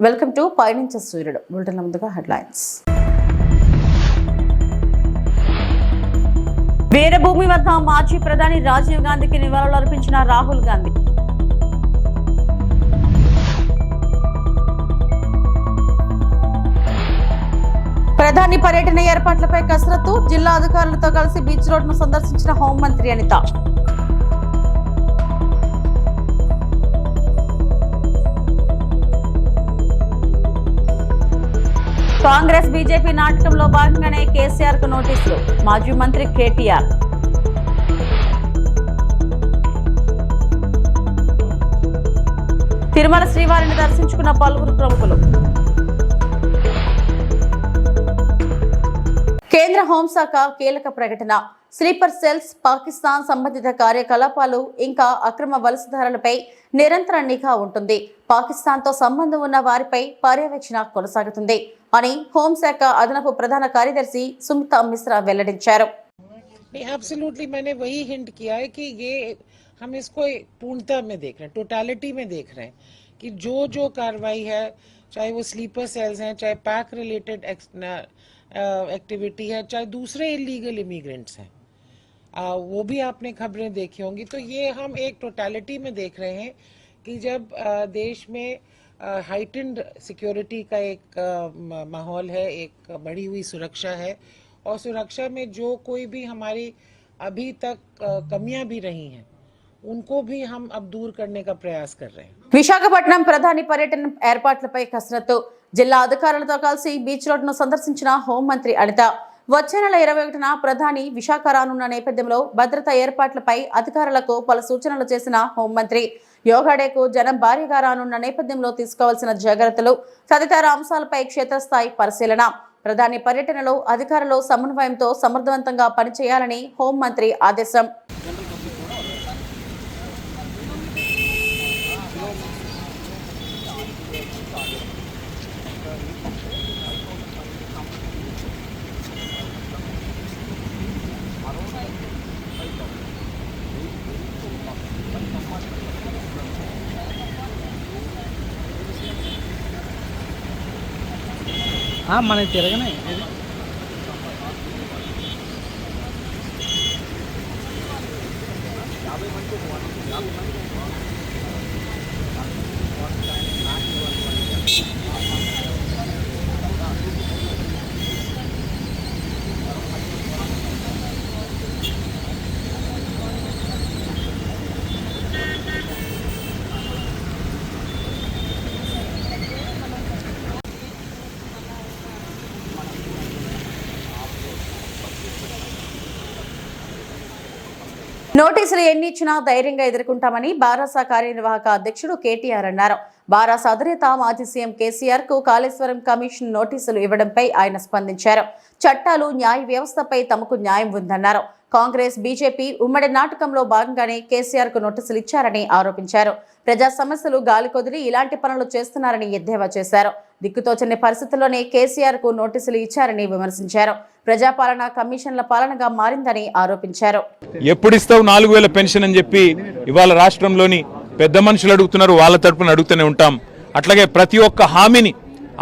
Welcome to పైనుంచి సూర్యుడు bulletin. ముందుగా హెడ్లైన్స్. వీరభూమి వద్ద మాజీ ప్రధాని రాజీవ్ గాంధీకి నివాళులర్పించిన రాహుల్ గాంధీ. ప్రధాని పర్యటన ఏర్పాట్లపై కసరత్తు, జిల్లా అధికారులతో కలిసి బీచ్ రోడ్ ను సందర్శించిన హోంమంత్రి అనిత. కాంగ్రెస్ బీజేపీ నాటకంలో భాగంగానే కేసీఆర్ కు నోటీసులు, మాజీ మంత్రి కేటీఆర్. తిరుమల శ్రీవారిని దర్శించుకున్న పలువురు ప్రముఖులు. కేంద్ర హోంశాఖ కీలక ప్రకటన. స్లీపర్ సెల్స్, పాకిస్తాన్ సంబంధిత కార్యకలాపాలు ఇంకా అక్రమ వలసదారులపై నిరంతర నిఘా ఉంటుంది. పాకిస్తాన్ తో సంబంధం ఉన్న వారిపై పర్యవేక్షణ కొనసాగుతుంది అని హోంశాఖ అదనపు ప్రధాన కార్యదర్శి సుమితా మిశ్రా వెల్లడించారు. एब्सोल्युटली मैंने वही हिंट किया है कि ये हम इसको पूर्णता में देख रहे हैं, टोटलिटी में देख रहे हैं कि जो कार्रवाई है, चाहे वो स्लीपर सेल्स हैं, चाहे पैक रिलेटेड एक्टिविटी है, चाहे दूसरे इलीगल इमिग्रेंट्स हैं, वो भी आपने खबरें देखी होंगी. तो ये हम एक टोटलिटी में देख रहे हैं कि जब देश में हाइटेंड सिक्योरिटी का एक माहौल है, एक बढ़ी हुई सुरक्षा है, और सुरक्षा में जो कोई भी हमारी अभी तक कमियां भी रही हैं उनको भी हम अब दूर करने का प्रयास कर रहे हैं. విశాఖపట్నం ప్రధాని పర్యటన ఏర్పాట్లపై కసరత్తు, జిల్లా అధికారులతో కలిసి బీచ్ రోడ్ ను సందర్శించిన హోంమంత్రి అనిత. వచ్చే నెల 21న ప్రధాని విశాఖ రానున్న నేపథ్యంలో భద్రతా ఏర్పాట్లపై అధికారులకు పలు సూచనలు చేసిన హోంమంత్రి యోగాడేకు జనం భారీగా రానున్న నేపథ్యంలో తీసుకోవాల్సిన జాగ్రత్తలు తదితర అంశాలపై క్షేత్రస్థాయి పరిశీలన. ప్రధాని పర్యటనలో అధికారులు సమన్వయంతో సమర్థవంతంగా పనిచేయాలని హోంమంత్రి ఆదేశం. మన తిరగనే నోటీసులు ఎన్ని ఇచ్చినా ధైర్యంగా ఎదుర్కొంటామని బారాస కార్యనిర్వాహక అధ్యక్షుడు కేటీఆర్ అన్నారు. బారాస అధినేత మాజీ సీఎం కేసీఆర్ కు కాళేశ్వరం కమిషన్ నోటీసులు ఇవ్వడంపై ఆయన స్పందించారు. చట్టాలు, న్యాయ వ్యవస్థపై తమకు న్యాయం ఉందన్నారు. కాంగ్రెస్ బీజేపీ ఉమ్మడి నాటకంలో భాగంగానే కేసీఆర్ కు నోటీసులు ఇచ్చారని ఆరోపించారు. ప్రజా సమస్యలు గాలికొదిలి ఇలాంటి పనులు చేస్తున్నారని ఎద్దేవా చేశారు. దిక్కుతోచని పరిస్థితుల్లోనే కేసీఆర్ కు నోటీసులు ఇచ్చారని విమర్శించారు. ప్రజాపాలన కమిషన్ల పాలనగా మారిందని ఆరోపించారు. ఎప్పుడిస్తావు 4000 పెన్షన్ అని చెప్పి ఇవాళ రాష్ట్రంలోని పెద్ద మనుషులు అడుగుతున్నారు, వాళ్ళ తరపున అడుగుతూనే ఉంటాం. అట్లాగే ప్రతి ఒక్క హామీని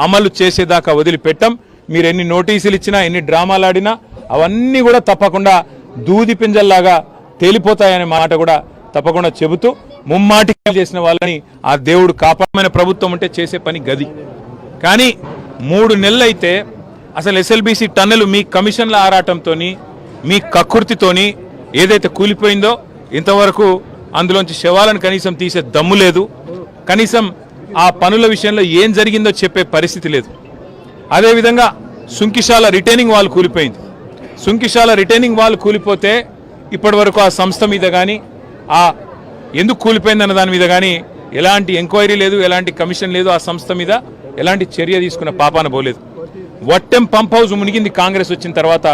అమలు చేసేదాకా వదిలిపెట్టాం. మీరు ఎన్ని నోటీసులు ఇచ్చినా, ఎన్ని డ్రామాలు ఆడినా అవన్నీ కూడా తప్పకుండా దూది పింజల్లాగా తేలిపోతాయనే మాట కూడా తప్పకుండా చెబుతూ ముమ్మాటికి చేసిన వాళ్ళని ఆ దేవుడు కాపాడమైన ప్రభుత్వం ఉంటే చేసే పని గది. కానీ 3 నెలలు అయితే అసలు ఎస్ఎల్బీసీ టన్నెలు మీ కమిషన్ల ఆరాటంతో, మీ కక్కుర్తితోని ఏదైతే కూలిపోయిందో ఇంతవరకు అందులోంచి శవాలను కనీసం తీసే దమ్ము లేదు. కనీసం ఆ పనుల విషయంలో ఏం జరిగిందో చెప్పే పరిస్థితి లేదు. అదేవిధంగా సుంకిశాల రిటైనింగ్ వాల్ కూలిపోయింది. సుంకిశాల రిటైనింగ్ వాల్ కూలిపోతే ఇప్పటి వరకు ఆ సంస్థ మీద కానీ, ఆ ఎందుకు కూలిపోయిందన్న దాని మీద కానీ ఎలాంటి ఎంక్వైరీ లేదు, ఎలాంటి కమిషన్ లేదు. ఆ సంస్థ మీద ఎలాంటి చర్య తీసుకున్న పాపాన పోలేదు. వట్టెం పంప్ హౌస్ మునిగింది కాంగ్రెస్ వచ్చిన తర్వాత,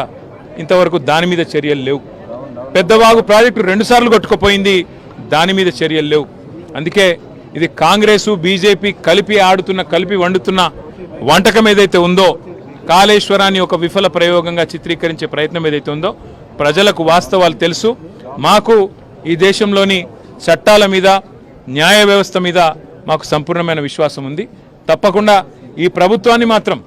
ఇంతవరకు దాని మీద చర్యలు లేవు. పెద్దవాగు ప్రాజెక్టు 2 సార్లు కొట్టుకుపోయింది, దాని మీద చర్యలు లేవు. అందుకే ఇది కాంగ్రెస్ బీజేపీ కలిపి ఆడుతున్న, కలిపి వండుతున్న వంటకం ఏదైతే ఉందో, కాళేశ్వరాన్ని ఒక విఫల ప్రయోగంగా చిత్రీకరించే ప్రయత్నం ఏదైతే ఉందో, ప్రజలకు వాస్తవాలు తెలుసు. మాకు ఈ దేశంలోని చట్టాల మీద, న్యాయ వ్యవస్థ మీద మాకు సంపూర్ణమైన విశ్వాసం ఉంది. తప్పకుండా ఈ ప్రభుత్వాన్ని మాత్రం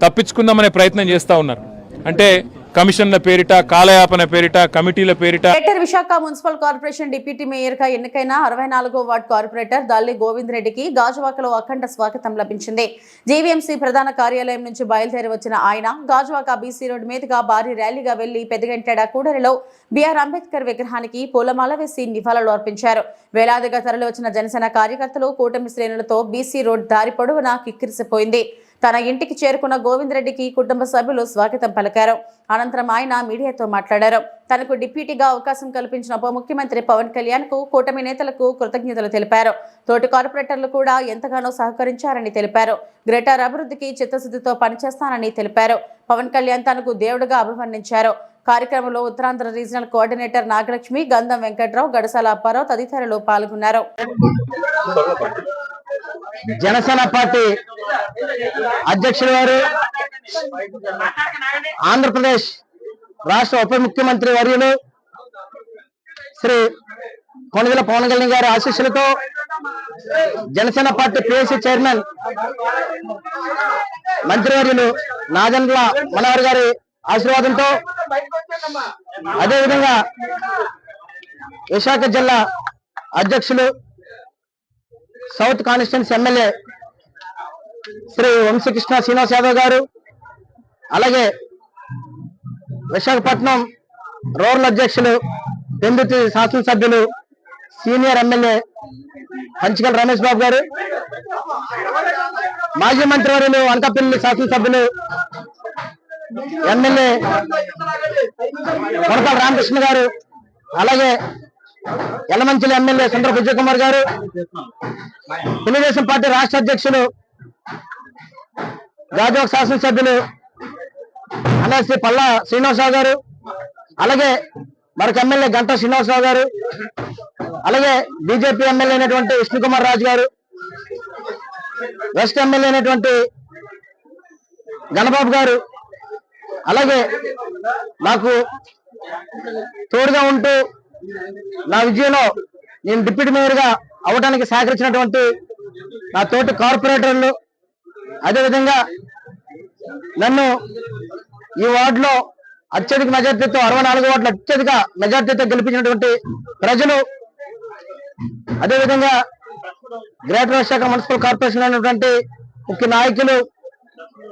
తప్పించుకుందామనే ప్రయత్నం చేస్తూ ఉన్నారు. అంటే కమిషన్ల పేరిట, కాలయాపన పేరిట, కమిటీల పేరిట. Greater Visakha municipal corporation deputy mayor గా ఎన్నికైన 64వ వార్డు కార్పొరేటర్ దాల్లి గోవింద్ రెడ్డికి గాజువాకలో అఖండ స్వాగతం లభించింది. జీవీఎంసీ ప్రధాన కార్యాలయం నుంచి బయలుదేరి వచ్చిన ఆయన గాజువాక బీసీ రోడ్ మీదుగా భారీ ర్యాలీగా వెళ్లి పెదగంటేడ కూడలిలో బిఆర్ అంబేద్కర్ విగ్రహానికి పూలమాల వేసి నివాళులు అర్పించారు. వేలాదిగా తరలి వచ్చిన జనసేన కార్యకర్తలు కూటమి శ్రేణులతో బీసీ రోడ్ దారి పొడవునా కిక్కిరిసిపోయింది. తన ఇంటికి చేరుకున్న గోవింద్ రెడ్డికి కుటుంబ సభ్యులు స్వాగతం పలికారు. అనంతరం ఆయన మీడియాతో మాట్లాడారు. తనకు డిప్యూటీగా అవకాశం కల్పించిన ఉప ముఖ్యమంత్రి పవన్ కళ్యాణ్ కు కూటమి నేతలకు కృతజ్ఞతలు తెలిపారు. తోటి కార్పొరేటర్లు కూడా ఎంతగానో సహకరించారని తెలిపారు. గ్రేటర్ అభివృద్ధికి చిత్తశుద్ధితో పనిచేస్తానని తెలిపారు. పవన్ కళ్యాణ్ తనకు దేవుడిగా అభివర్ణించారు. కార్యక్రమంలో ఉత్తరాంధ్ర రీజనల్ కోఆర్డినేటర్ నాగలక్ష్మి, గంధం వెంకట్రావు, గడసాల అప్పారావు తదితరులు పాల్గొన్నారు. జనసేన పార్టీ అధ్యక్షుడు వారు, ఆంధ్రప్రదేశ్ రాష్ట్ర ఉప ముఖ్యమంత్రి వర్యులు శ్రీ కొణిదెల పవన్ కళ్యాణ్ గారి ఆశీస్సులతో, జనసేన పార్టీ పిఎస్సి చైర్మన్ మంత్రివర్యులు నాదెండ్ల మనోహర్ గారి ఆశీర్వాదంతో, అదేవిధంగా విశాఖ జిల్లా అధ్యక్షులు south constituency MLA Shri Vamsikrishna Srinivas Yadav గారు, అలాగే విశాఖపట్నం రూరల్ అధ్యక్షులు, పెందుతి శాసనసభ్యులు, సీనియర్ ఎమ్మెల్యే పంచకల్ రమేష్ బాబు గారు, మాజీ మంత్రివర్యులు అనకాపల్లి శాసనసభ్యులు ఎమ్మెల్యే కొనకల రామకృష్ణ గారు, అలాగే యలమంచిలి ఎమ్మెల్యే సుందర విజయ్ కుమార్ గారు, తెలుగుదేశం పార్టీ రాష్ట్ర అధ్యక్షులు గాజువాక శాసనసభ్యులు అన్న శ్రీ పల్లా శ్రీనివాసరావు గారు, అలాగే మరొక ఎమ్మెల్యే గంటా శ్రీనివాసరావు గారు, అలాగే బీజేపీ ఎమ్మెల్యే అయినటువంటి విష్ణుకుమార్ రాజు గారు, వెస్ట్ ఎమ్మెల్యే అయినటువంటి గణబాబు గారు, అలాగే నాకు తోడుగా ఉంటూ నా విజయంలో నేను డిప్యూటీ మేయర్ గా అవడానికి సహకరించినటువంటి నా తోటి కార్పొరేటర్లు, అదేవిధంగా నన్ను ఈ వార్డులో అత్యధిక మెజార్టీతో 64 వార్డులు అత్యధిక మెజార్టీతో గెలిపించినటువంటి ప్రజలు, అదేవిధంగా గ్రేటర్ విశాఖ మున్సిపల్ కార్పొరేషన్ అయినటువంటి ముఖ్య నాయకులు,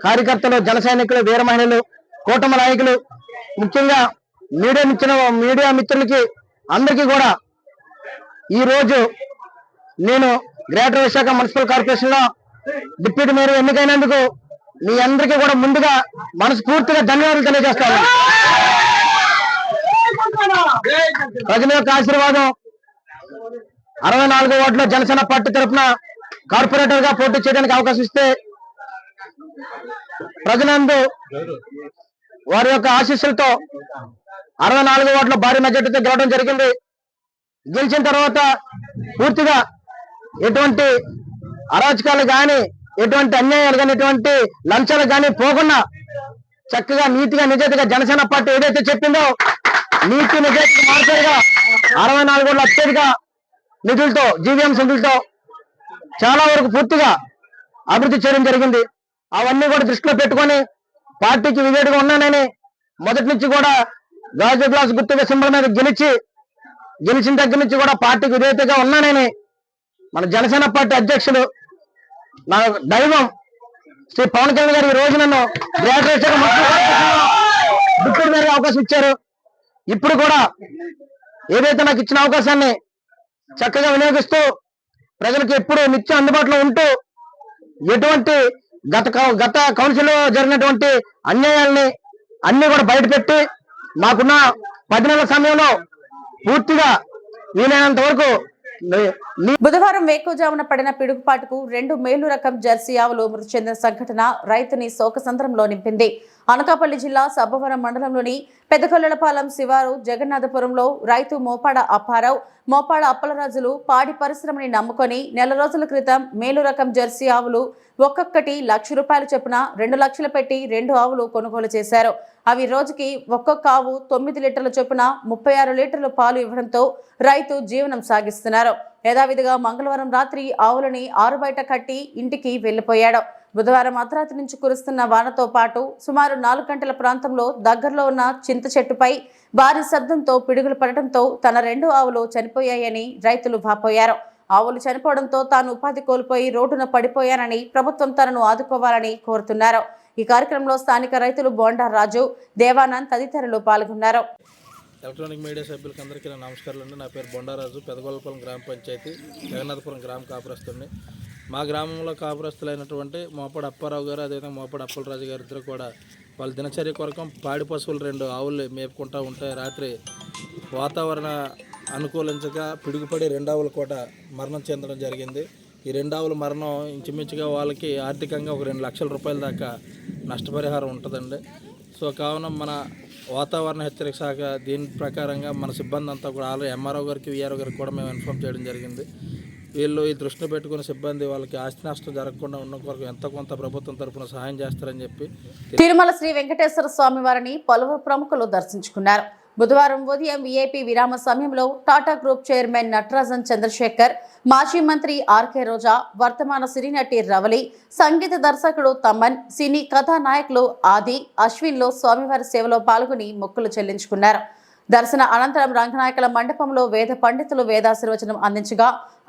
కార్యకర్తలు, జన సైనికులు, వీర మహిళలు, కూటమి నాయకులు, ముఖ్యంగా మీడియా మిత్రులకి అందరికీ కూడా ఈ రోజు నేను గ్రేటర్ విశాఖ మున్సిపల్ కార్పొరేషన్ లో డిప్యూటీ మేయర్ ఎన్నికైనందుకు మీ అందరికీ కూడా ముందుగా మనస్ఫూర్తిగా ధన్యవాదాలు తెలియజేస్తాను. ప్రజల యొక్క ఆశీర్వాదం 64 వార్డులో జనసేన పార్టీ తరఫున కార్పొరేటర్ గా పోటీ చేయడానికి అవకాశం ఇస్తే ప్రజలందు వారి యొక్క ఆశీస్సులతో 64 వార్డులో భారీ మెజార్టీతో గెలవడం జరిగింది. గెలిచిన తర్వాత పూర్తిగా ఎటువంటి అరాచకాలు కానీ, ఎటువంటి అన్యాయాలు కానీ, ఎటువంటి లంచాలు కానీ పోకుండా చక్కగా నీతిగా నిజాయితీగా జనసేన పార్టీ ఏదైతే చెప్పిందో నీతి నిజాయితీ మార్పుగా 64 వార్డులు అత్యధిక నిధులతో, జీవీఎంసీ నిధులతో చాలా వరకు పూర్తిగా అభివృద్ధి చేయడం జరిగింది. అవన్నీ కూడా దృష్టిలో పెట్టుకొని పార్టీకి విజేతగా ఉన్నానని మొదటి నుంచి కూడా గాజు గ్లాస్ గుర్తుగా సింబల్ మీద గెలిచిన దగ్గర నుంచి కూడా పార్టీకి విధేయతగా ఉన్నానని మన జనసేన పార్టీ అధ్యక్షులు, నా దైవం శ్రీ పవన్ కళ్యాణ్ గారు ఈ రోజు నన్ను డిప్యూటీ మేయర్ అవకాశం ఇచ్చారు. ఇప్పుడు కూడా ఏదైతే నాకు ఇచ్చిన అవకాశాన్ని చక్కగా వినియోగిస్తూ ప్రజలకు ఎప్పుడు నిత్యం అందుబాటులో ఉంటూ ఎటువంటి గత కౌన్సిల్ లో జరిగినటువంటి అన్యాయాల్ని అన్ని కూడా బయటపెట్టి మాకున్న 10 నెలల సమయంలో పూర్తిగా వీలైనంత వరకు. బుధవారం వేకువజామున పడిన పిడుగుపాటుకు 2 మేలు రకం జెర్సీ ఆవులు మృతి చెందిన సంఘటన రైతుని శోకసంద్రంలో నింపింది. అనకాపల్లి జిల్లా సబ్బవరం మండలంలోని పెద్దకొల్లపాలెం శివారు జగన్నాథపురంలో రైతు మోపాడ అప్పారావు, మోపాడ అప్పలరాజులు పాడి పరిశ్రమని నమ్ముకొని నెల రోజుల క్రితం మేలు రకం జెర్సీ ఆవులు ఒక్కొక్కటి ₹1,00,000 చొప్పున 2 లక్షలు పెట్టి 2 ఆవులు కొనుగోలు చేశారు. అవి రోజుకి ఒక్కొక్క ఆవు 9 లీటర్ల చొప్పున 36 లీటర్ల పాలు ఇవ్వడంతో రైతు జీవనం సాగిస్తున్నారు. యథావిధిగా మంగళవారం రాత్రి ఆవులని ఆరుబయట కట్టి ఇంటికి వెళ్లిపోయాడు. బుధవారం అర్ధరాత్రి నుంచి కురుస్తున్న వానతో పాటు సుమారు 4 గంటల ప్రాంతంలో దగ్గరలో ఉన్న చింత చెట్టుపై భారీ శబ్దంతో పిడుగులు పడటంతో తన 2 ఆవులు చనిపోయాయని రైతులు వాపోయారు. ఆవులు చనిపోవడంతో తాను ఉపాధి కోల్పోయి రోడ్డున పడిపోయానని ప్రభుత్వం తనను ఆదుకోవాలని కోరుతున్నారు. ఈ కార్యక్రమంలో స్థానిక రైతులు బోండా రాజు, దేవానంద్ తదితరులు పాల్గొన్నారు. ఎలక్ట్రానిక్ మీడియా సభ్యులకు అందరికీ నా నమస్కారాలు అండి. నా పేరు బొండారాజు, పెదగొల్లపురం గ్రామ పంచాయతీ, జగన్నాథపురం గ్రామ కాపురస్తుడిని. మా గ్రామంలో కాపురస్తులైనటువంటి మోపడి అప్పారావు గారు, అదేవిధంగా మోపడి అప్పలరాజు గారు ఇద్దరు కూడా వాళ్ళ దినచర్య కొరకు పాడి పశువులు 2 ఆవులు మేపుకుంటూ ఉంటే రాత్రి వాతావరణ అనుకూలించక పిడుగుపడి 2 ఆవులు కూడా మరణం చెందడం జరిగింది. ఈ 2 ఆవుల మరణం ఇంచుమించుగా వాళ్ళకి ఆర్థికంగా ఒక 2 లక్షల రూపాయల దాకా నష్టపరిహారం ఉంటుందండి. సో కావున మన వాతావరణ హెచ్చరిక శాఖ దీని ప్రకారంగా మన సిబ్బంది అంతా కూడా ఆల్రెడీ ఎంఆర్ఓ గారికి, విఆర్ఓ గారికి కూడా మేము ఇన్ఫార్మ్ చేయడం జరిగింది. వీళ్ళు ఈ దృష్టిని పెట్టుకున్న సిబ్బంది వాళ్ళకి ఆస్తి నష్టం జరగకుండా ఉన్న కొరకు ఎంత కొంత ప్రభుత్వం తరఫున సహాయం చేస్తారని చెప్పి తిరుమల శ్రీ వెంకటేశ్వర స్వామి వారిని పలువురు ప్రముఖులు దర్శించుకున్నారు. బుధవారం ఉదయం వీఐపీ విరామ సమయంలో టాటా గ్రూప్ చైర్మన్ నటరాజన్ చంద్రశేఖర్, మాజీ మంత్రి ఆర్కే రోజా, వర్తమాన సినీ నటి రవలి, సంగీత దర్శకుడు తమన్, సినీ కథానాయకులు ఆది, అశ్విన్లో స్వామివారి సేవలో పాల్గొని మొక్కులు చెల్లించుకున్నారు. దర్శన అనంతరం రంగనాయకుల మండపంలో వేద పండితులు వేదాశీర్వచనం అందించగా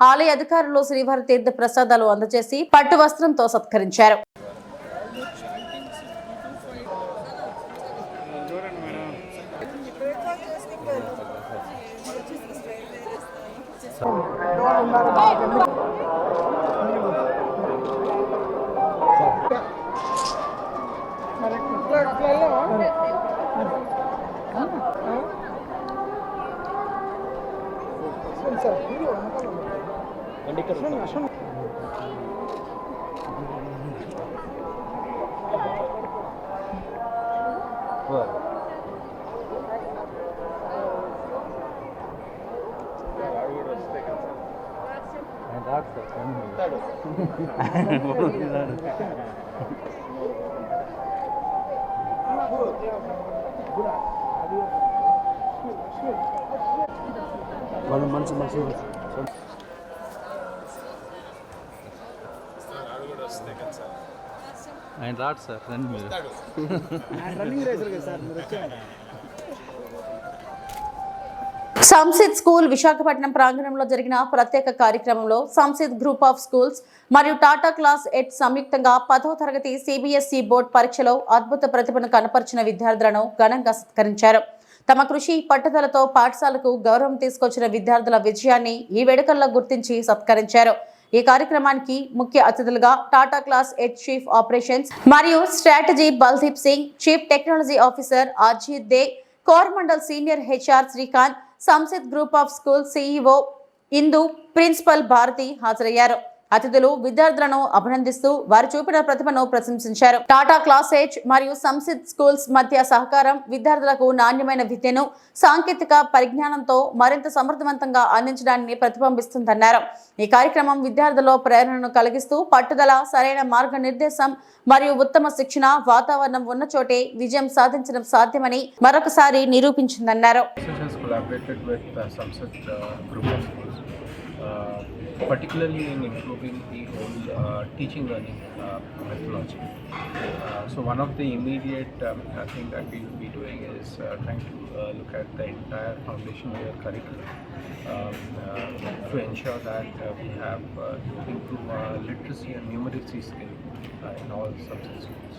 ఆలయ అధికారులు శ్రీవారి తీర్థ ప్రసాదాలు అందజేసి పట్టు వస్త్రంతో సత్కరించారు. ఆయన రాడు సార్, రండి మీరు. సంసిద్ స్కూల్ విశాఖపట్నం ప్రాంగణంలో జరిగిన ప్రత్యేక కార్యక్రమంలో సంసిద్ గ్రూప్ ఆఫ్ స్కూల్స్ మరియు టాటా క్లాస్ 8 సంయుక్తంగా 10వ తరగతి సిబిఎస్ఈ బోర్డు పరీక్షలో అద్భుత ప్రతిభను కనపరిచిన విద్యార్థులను ఘనంగా సత్కరించారు. తమ కృషి పట్టుదలతో పాఠశాలకు గౌరవం తీసుకొచ్చిన విద్యార్థుల విజయాన్ని ఈ వేడుకల్లో గుర్తించి సత్కరించారు. ఈ కార్యక్రమానికి ముఖ్య అతిథులుగా టాటా క్లాస్ 8 చీఫ్ ఆపరేషన్స్ మరియు strategy Baldeep Singh, chief technology officer Ajit De, Coromandel senior HR Srikanth, Samsidh group of school CEO Indu, principal Bharathi హాజరయ్యారు. అతిథులు విద్యార్థులను అభినందిస్తూ వారు చూపిన ప్రతిభను ప్రశంసించారు. టాటా క్లాస్ 8 మరియు సంసిద్ స్కూల్స్ మధ్య సహకారం విద్యార్థులకు నాణ్యమైన విద్యను సాంకేతిక పరిజ్ఞానంతో మరింత సమర్థవంతంగా అందించడాన్ని ప్రతిబింబిస్తుందన్నారు. ఈ కార్యక్రమం విద్యార్థుల్లో ప్రేరణను కలిగిస్తూ పట్టుదల, సరైన మార్గనిర్దేశం మరియు ఉత్తమ శిక్షణ వాతావరణం ఉన్న చోటే విజయం సాధించడం సాధ్యమని మరొకసారి నిరూపించిందన్నారు. Particularly in improving the whole teaching learning methodology. So one of the immediate thing that we will be doing is trying to look at the entire foundation year curriculum to ensure that we have improved literacy and numeracy skill in all subject schools.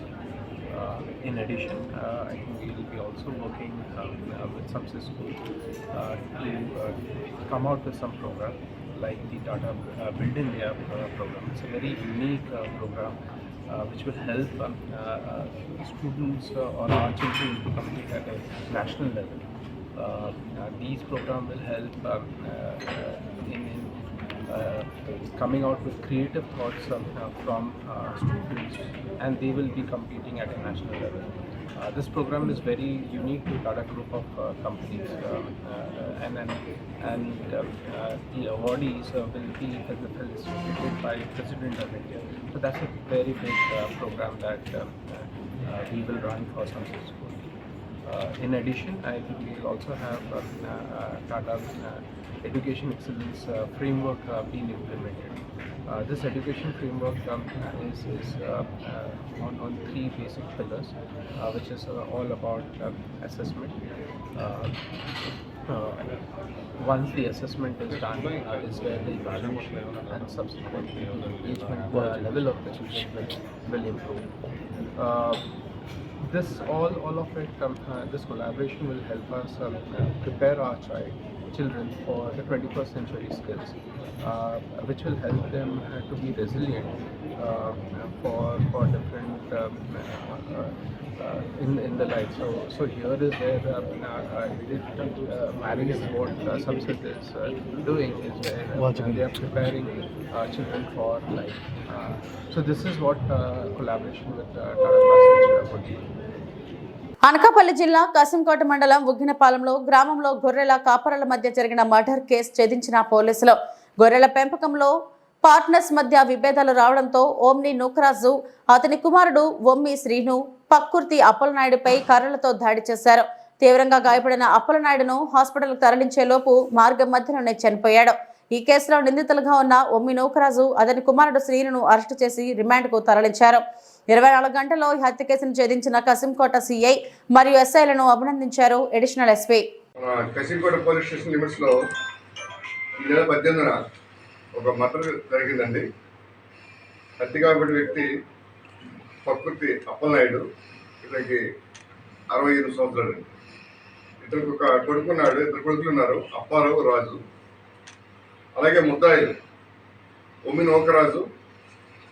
In addition, I think we will be also working with some schools to come out with some program like the Tata Build India program. It's a very unique program which will help students or our children to compete at a national level. These programs will help in coming out with creative thoughts from students, and they will be competing at a national level. This program is very unique to Tata Group of companies, and the awardees will be felicitated by President of India. So that's a very big program that we will run for some schools. In addition, I think we will also have Tata Education Excellence Framework being implemented. This education framework is on three basic pillars, which is all about assessment. Once the assessment is done, is where the evaluation and subsequently the engagement level of the children will improve. All of it, this collaboration will help us prepare our children for the 21st century skills, which will help them to be resilient for different in the life. So here is where marriage is what Samsat is doing, is where they are preparing children for life. So this is what collaboration with Tata Classic would be. Anakapalli జిల్లా కసింకోట మండలం ఉగ్గినపాలెంలో గ్రామంలో గొర్రెల కాపరుల మధ్య జరిగిన murder case ఛేదించిన పోలీసులు గొర్రెల పెంపకంలో partners మధ్య విభేదాలు రావడంతో ఓమ్ని నూకరాజు అతని కుమారుడు ఒమ్మి శ్రీను పక్కుర్తి అప్పలనాయుడుపై కర్రలతో దాడి చేశారు. తీవ్రంగా గాయపడిన అప్పలనాయుడును హాస్పిటల్కు తరలించేలోపు మార్గం మధ్యలోనే చనిపోయాడు. ఈ కేసులో నిందితులుగా ఉన్న ఒమ్మి నూకరాజు అతని కుమారుడు శ్రీనును అరెస్టు చేసి రిమాండ్కు తరలించారు. 24 గంటల్లో ఈ హత్య కేసును ఛేదించిన కసింకోట సిఐ మరియు ఎస్ఐలను అభినందించారు additional SP. Kasimkota police station limits లో ఈ నెల 18న ఒక మర్డర్ జరిగిందండి. హత్య కాబడిన వ్యక్తి పక్కుర్తి అప్పలనాయుడు, ఇతనికి 68 సంవత్సరాలు. ఇతనికి ఒక కొడుకున్నాడు, 2 కొడుకులు ఉన్నారు, అప్పారావు, రాజు. అలాగే ముద్దాయిలు ఒమ్మి నూకరాజు,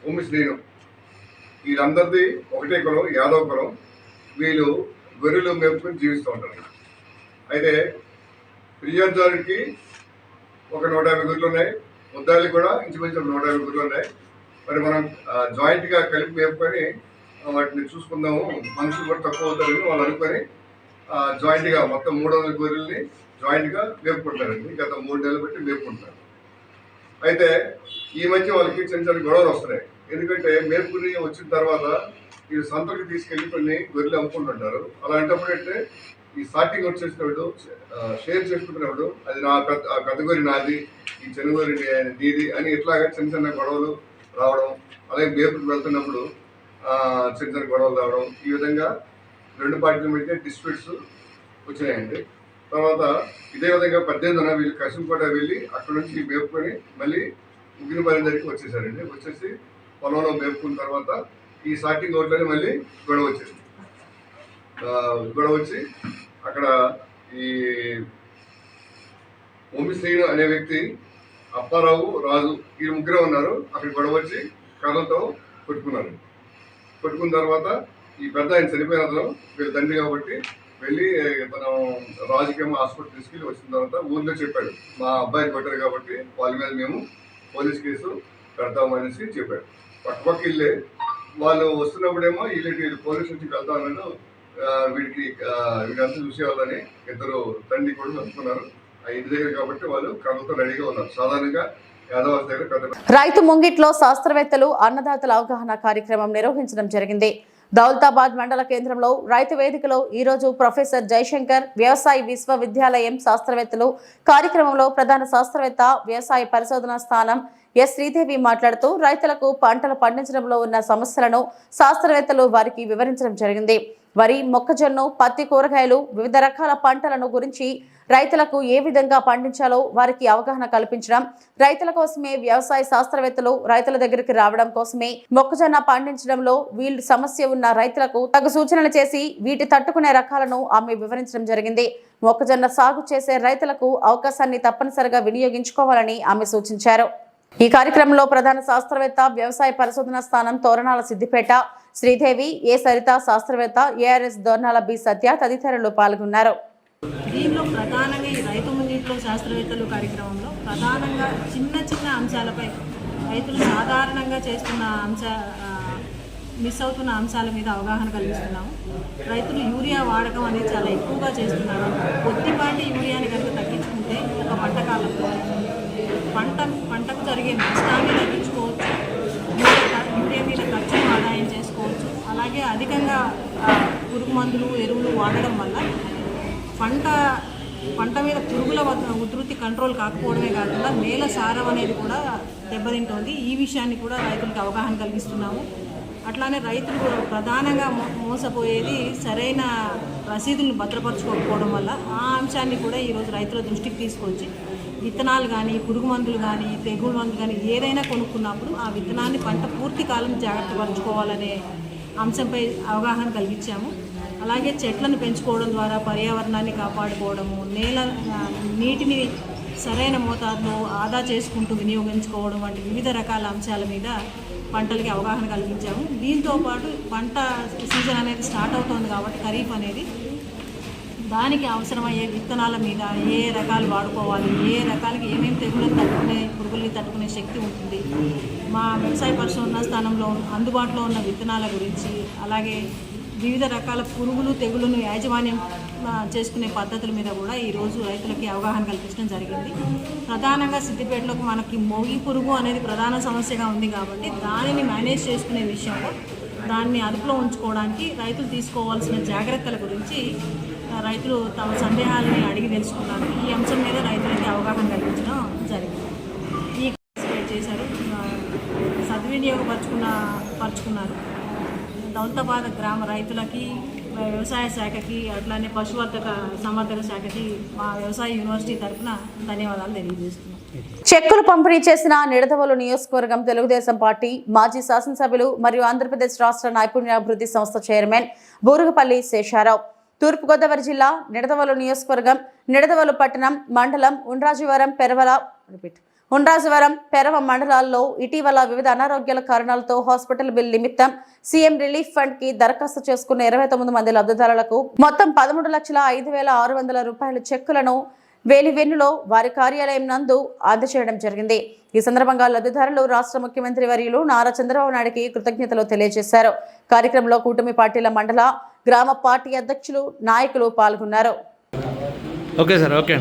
ఒమ్మి శ్రీను, వీళ్ళందరిది ఒకటే కులం, యాదవ్ కులం. వీళ్ళు గొర్రెలు మేపుకొని జీవిస్తూ ఉంటారు. అయితే ఫిర్యాదుదారుడికి ఒక 150 గొర్రెలు ఉన్నాయి, ముద్దాయిలు కూడా ఇంచుమించు 150 గొర్రెలు ఉన్నాయి. మరి మనం జాయింట్గా కలిపి మేపుకొని వాటిని చూసుకుందాము, మనుషులు కూడా తక్కువ అవుతారని వాళ్ళు అనుకొని జాయింట్గా మొత్తం 300 గొర్రెల్ని జాయింట్గా మేపుకుంటారండి. గత 3 నెలలు బట్టి మేపుకుంటారు. అయితే ఈ మధ్య వాళ్ళకి చిన్న చిన్న గొడవలు వస్తున్నాయి. ఎందుకంటే మేపుకుని వచ్చిన తర్వాత ఈ సంతకి తీసుకెళ్ళి కొన్ని గొర్రెలు అమ్ముకుంటుంటారు. అలాంటప్పుడు అంటే ఈ స్టార్టింగ్ వచ్చేసినప్పుడు షేర్ చేసుకుంటున్నప్పుడు అది నా పెద్ద గొర్రె నాది, ఈ చిన్న గొర్రె నీది అని ఇట్లాగా చిన్న చిన్న గొడవలు రావడం, అలాగే మేపుకు వెళ్తున్నప్పుడు చిన్న చిన్న గొడవలు రావడం, ఈ విధంగా 2 పార్టీల మధ్య డిస్ప్యూట్స్ వచ్చినాయండి. తర్వాత ఇదే విధంగా 18న వీళ్ళు కసింకోట వెళ్ళి అక్కడ నుంచి మేపుకొని మళ్ళీ ఉగ్గినపాలెం దగ్గరికి వచ్చేసారండి. వచ్చేసి పొలంలో మేపుకున్న తర్వాత ఈ స్టార్టింగ్ రోడ్లోనే మళ్ళీ గొడవ వచ్చింది. గొడవ వచ్చి అక్కడ ఈ ఒమ్మి శ్రీను అనే వ్యక్తి, అప్పారావు, రాజు, ఈ ముగ్గురే ఉన్నారు. అక్కడ గొడవ వచ్చి కర్రలతో కొట్టుకున్నారు. కొట్టుకున్న తర్వాత ఈ పెద్ద ఆయన చనిపోయిన అతను వీళ్ళ తండ్రి కాబట్టి వెళ్ళి తను రాజుకేమో హాస్పిటల్ తీసుకెళ్ళి వచ్చిన తర్వాత ఊర్లో చెప్పాడు, మా అబ్బాయిని కొట్టారు కాబట్టి వాళ్ళ మీద మేము పోలీస్ కేసు పెడతామనేసి చెప్పాడు. పక్కపక్క ఇల్లే వాళ్ళు వస్తున్నప్పుడేమో వీళ్ళు పోలీస్ నుంచి వెళ్తామన్నాడు. వీడంతా చూసేవాళ్ళని 2 తండ్రి కూడా అనుకున్నారు. ఆ ఇంటి దగ్గర కాబట్టి వాళ్ళు కర్రలతో రెడీగా ఉన్నారు. సాధారణంగా యాదవాస్ దగ్గర పెద్ద రైతు ముంగిట్లో శాస్త్రవేత్తలు అన్నదాతల అవగాహన కార్యక్రమం నిర్వహించడం జరిగింది. దౌలతాబాద్ మండల కేంద్రంలో రైతు వేదికలో ఈరోజు ప్రొఫెసర్ జయశంకర్ వ్యవసాయ విశ్వవిద్యాలయం శాస్త్రవేత్తలు కార్యక్రమంలో ప్రధాన శాస్త్రవేత్త వ్యవసాయ పరిశోధనా స్థానం ఎస్ శ్రీదేవి మాట్లాడుతూ రైతులకు పంటలు పండించడంలో ఉన్న సమస్యలను శాస్త్రవేత్తలు వారికి వివరించడం జరిగింది. వరి, మొక్కజొన్న, పత్తి, కూరగాయలు, వివిధ రకాల పంటలను గురించి రైతులకు ఏ విధంగా పండించాలో వారికి అవగాహన కల్పించడం, రైతుల కోసమే వ్యవసాయ శాస్త్రవేత్తలు రైతుల దగ్గరికి రావడం కోసమే మొక్కజొన్న పండించడంలో వీళ్ళు సమస్య ఉన్న రైతులకు తగు సూచనలు చేసి వీటి తట్టుకునే రకాలను ఆమె వివరించడం జరిగింది. మొక్కజొన్న సాగు చేసే రైతులకు అవకాశాన్ని తప్పనిసరిగా వినియోగించుకోవాలని ఆమె సూచించారు. ఈ కార్యక్రమంలో ప్రధాన శాస్త్రవేత్త వ్యవసాయ పరిశోధనా స్థానం తోరణాల సిద్దిపేట శ్రీదేవి, ఏ సరిత శాస్త్రవేత్త, ఏఆర్ఎస్ దోర్నాల బి సత్య తదితరులు పాల్గొన్నారు. దీనిలో ప్రధానంగా ఈ రైతు ముంగిట్లో శాస్త్రవేత్తలు కార్యక్రమంలో ప్రధానంగా చిన్న చిన్న అంశాలపై రైతులు సాధారణంగా చేస్తున్న మిస్ అవుతున్న అంశాల మీద అవగాహన కలిగిస్తున్నాము. రైతులు యూరియా వాడకం అనేది చాలా ఎక్కువగా చేస్తున్నారు. కొద్దిపాటి యూరియాని కనుక తగ్గించుకుంటే ఒక పంట కాలంలో పంటకు జరిగే నష్టాన్ని తగ్గించుకోవచ్చు, యూరియా మీద ఖర్చును ఆదాయం చేసుకోవచ్చు. అలాగే అధికంగా పురుగు మందులు ఎరువులు వాడడం వల్ల పంట మీద పురుగుల ఉధృతి కంట్రోల్ కాకపోవడమే కాకుండా నేల సారం అనేది కూడా దెబ్బతింటోంది. ఈ విషయాన్ని కూడా రైతులకు అవగాహన కలిగిస్తున్నాము. అట్లానే రైతులు ప్రధానంగా మోసపోయేది సరైన రసీదులను భద్రపరచుకోకపోవడం వల్ల ఆ అంశాన్ని కూడా ఈరోజు రైతుల దృష్టికి తీసుకొచ్చి విత్తనాలు కానీ పురుగు మందులు కానీ తెగులు మందులు కానీ ఏదైనా కొనుక్కున్నప్పుడు ఆ విత్తనాన్ని పంట పూర్తి కాలం జాగ్రత్త పరచుకోవాలనే అంశంపై అవగాహన కలిగించాము. అలాగే చెట్లను పెంచుకోవడం ద్వారా పర్యావరణాన్ని కాపాడుకోవడము, నీటిని సరైన మోతాదులో ఆదా చేసుకుంటూ వినియోగించుకోవడం వంటి వివిధ రకాల అంశాల మీద పంటలకి అవగాహన కలిగించాము. దీంతోపాటు పంట సీజన్ అనేది స్టార్ట్ అవుతోంది కాబట్టి ఖరీఫ్ అనేది దానికి అవసరమయ్యే విత్తనాల మీద ఏ రకాలు వాడుకోవాలి, ఏ రకాలకి ఏమేమి తెగులను తట్టుకునే పురుగుల్ని తట్టుకునే శక్తి ఉంటుంది, మా వ్యవసాయ పరిశోధన స్థానంలో అందుబాటులో ఉన్న విత్తనాల గురించి, అలాగే వివిధ రకాల పురుగులు తెగులను యాజమాన్యం చేసుకునే పద్ధతుల మీద కూడా ఈరోజు రైతులకి అవగాహన కల్పించడం జరిగింది. ప్రధానంగా సిద్దిపేటలో మనకి మొగి పురుగు అనేది ప్రధాన సమస్యగా ఉంది కాబట్టి దానిని మేనేజ్ చేసుకునే విషయంలో దాన్ని అదుపులో ఉంచుకోవడానికి రైతులు తీసుకోవాల్సిన జాగ్రత్తల గురించి రైతులు తమ సందేహాలని అడిగి తెలుసుకున్నారు. ఈ అంశం మీద రైతులకి అవగాహన కల్పించడం జరిగింది. ఈ చేశారు, పరుచుకున్నారు. దౌలతాబాద్ గ్రామ రైతులకి, వ్యవసాయ శాఖకి, అట్లానే పశువర్ధక సంవర్ధక శాఖకి మా వ్యవసాయ యూనివర్సిటీ తరఫున ధన్యవాదాలు తెలియజేస్తున్నాం. చెక్కులు పంపిణీ చేసిన నిడదవోలు నియోజకవర్గం తెలుగుదేశం పార్టీ మాజీ శాసనసభ్యులు మరియు ఆంధ్రప్రదేశ్ రాష్ట్ర నైపుణ్యాభివృద్ధి సంస్థ చైర్మన్ బూరుగుపల్లి శేషారావు, తూర్పుగోదావరి జిల్లా నిడదవోలు నియోజకవర్గం నిడదవోలు పట్టణం, మండలం, ఉండ్రాజవరం, పెరవ మండలాల్లో ఇటీవల వివిధ అనారోగ్యాల కారణాలతో హాస్పిటల్ బిల్ నిమిత్తం సీఎం రిలీఫ్ ఫండ్ కి దరఖాస్తు చేసుకున్న 29 మంది లబ్ధిదారులకు మొత్తం 13,05,600 రూపాయల చెక్కులను వేలివెన్నులో వారి కార్యాలయం నందు అందజేయడం జరిగింది. ఈ సందర్భంగా లబ్ధిదారులు రాష్ట్ర ముఖ్యమంత్రి వర్యులు నారా చంద్రబాబు నాయుడుకి కృతజ్ఞతలు తెలియజేశారు. కార్యక్రమంలో కూటమి పార్టీల మండల, గ్రామ పార్టీ అధ్యక్షులు, నాయకులు పాల్గొన్నారు. Okay sir, okay.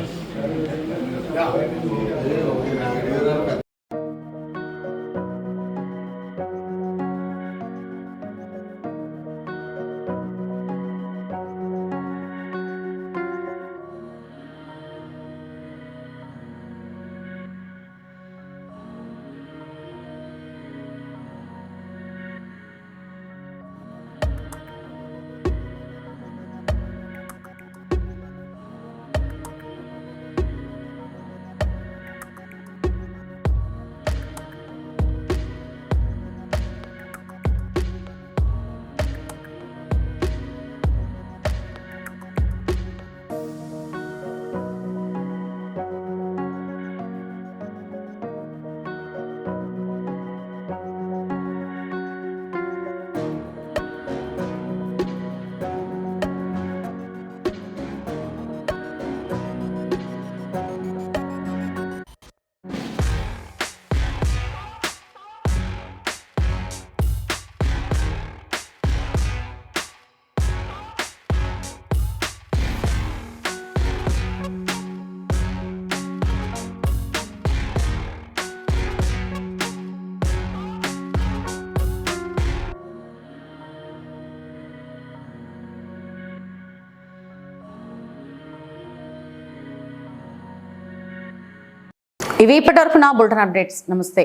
ఇవి ఇప్పటివరకు నా బులెటిన్ అప్డేట్స్. నమస్తే.